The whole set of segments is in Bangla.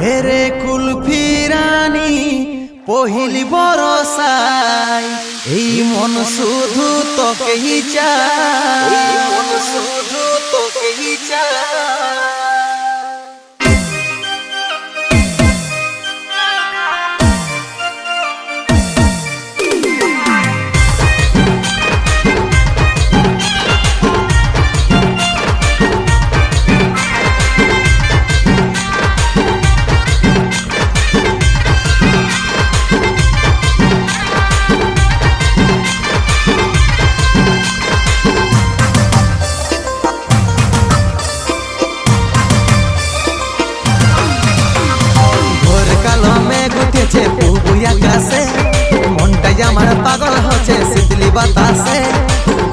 হেরে কুলফি রানী পহিলি বরসাই এই মন শুধু তোকেই চায়, এই মন শুধু তোকেই চায়। মনটাই আমার পাগল হচ্ছে শীতলি বাতাসে,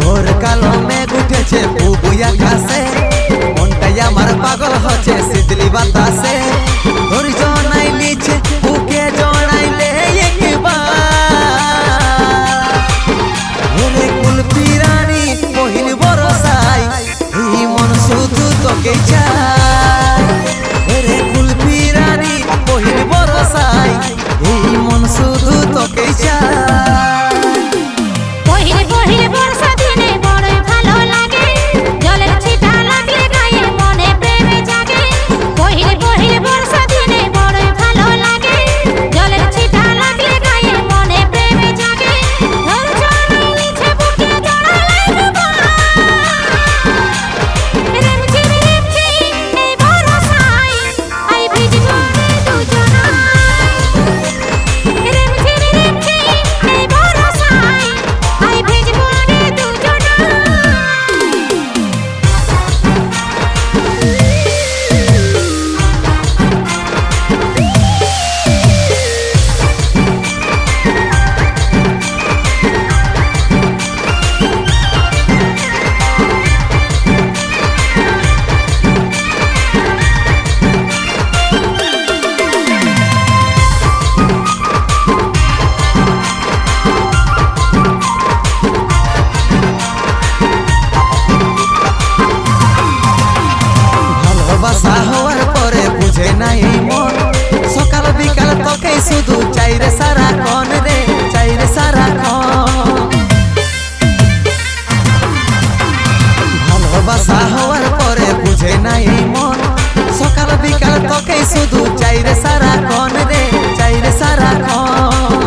ঘোর কালো মেঘ উঠেছে পুবুই আকাশে। মনটাই আমার পাগল হচ্ছে শীতলি বাতাসে, ধৈর্য নাই নিচে বুকে জড়াইলে একবার। কুলফি রানী পহিলি বরসাই এই মন শুধু তোকে চায়। কুলফি রানী পহিলি বরসাই এই মন শুধু তোকে চায়। পহিলি পহিলি বর্ষা দিনে বড়ই ভালো লাগে, জলের ছিটা লাগলে গায়ে মনে প্রেমে জাগে। পহিলি পহিলি বর্ষা দিনে বড়ই ভালো লাগে, জলের ছিটা লাগলে গায়ে মনে প্রেমে জাগে। ধৈর্য নাই নিচে বুকে জড়ালে রিমঝিম রিমঝিম এই বরসায় আই ভিজবো রে দুজনায়। ভালোবাসা হওয়ার পরে বুঝে নাই মন, সকাল বিকাল তোকে শুধু চাই রে সারাক্ষণ রে, চাই রে সারাক্ষণ। ভালোবাসা হওয়ার পরে বুঝে নাই মন, সকাল বিকাল তোকে শুধু চাই রে সারাক্ষণ রে, চাই রে সারাক্ষণ।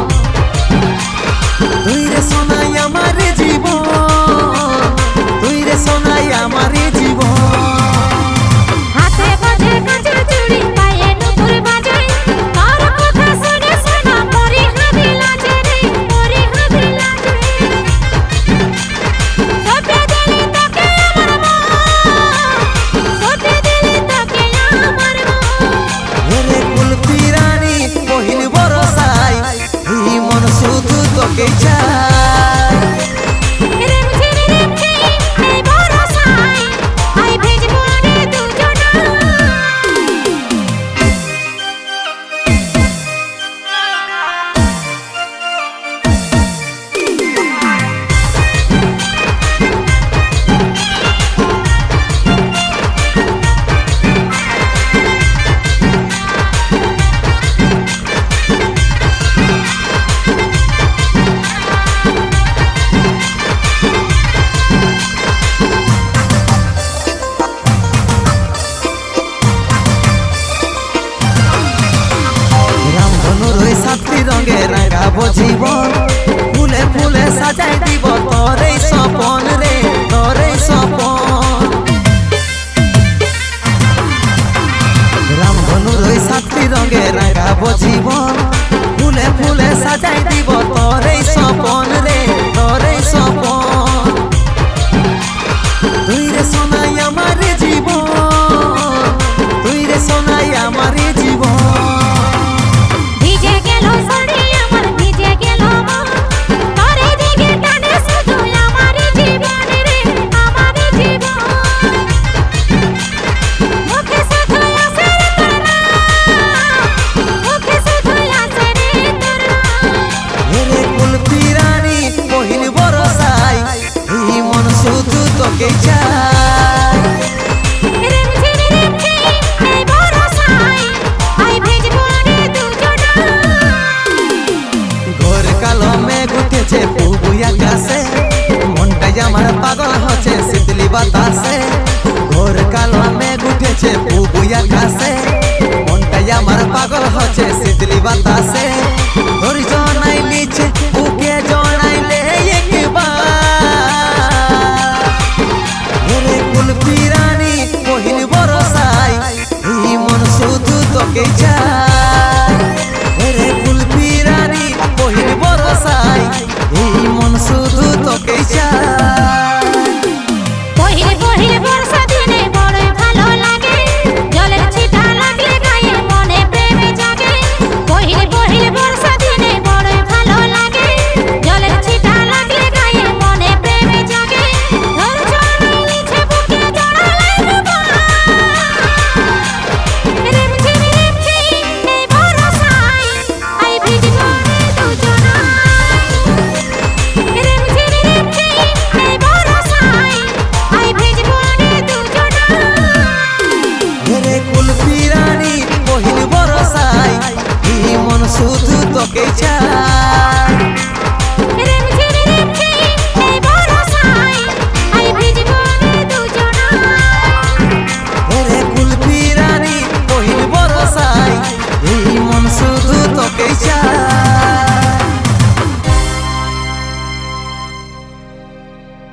তুই রে সোনাই আমার জীবন, তুই রে সোনাই আমার জীবন। তোকে চাই। রিমঝিম রিমঝিম এই বরসায় আই ভিজবো রে দুজনায়। সাতটি রঙে রাঙাবো জীবন, ফুলে ফুলে সাজাই দিব তোর এই স্বপন রে, তোর এই স্বপন। রামধনুর ওই সাতটি রঙে রাঙাবো জীবন, ফুলে ফুলে সাজাই দিব তোর এই স্বপন রে, তোর এই স্বপন। তুই রে সোনাই আমার জীবন, তুই রে সোনাই আমার জীবন। তোকে চাই। রিমঝিম রিমঝিম এই বরসায় আই বাতাসে ঘোর কালো মেঘ উঠেছে পুবুই আকাশে মনটাই আমার পাগল হচ্ছে শীতলি বাতাসে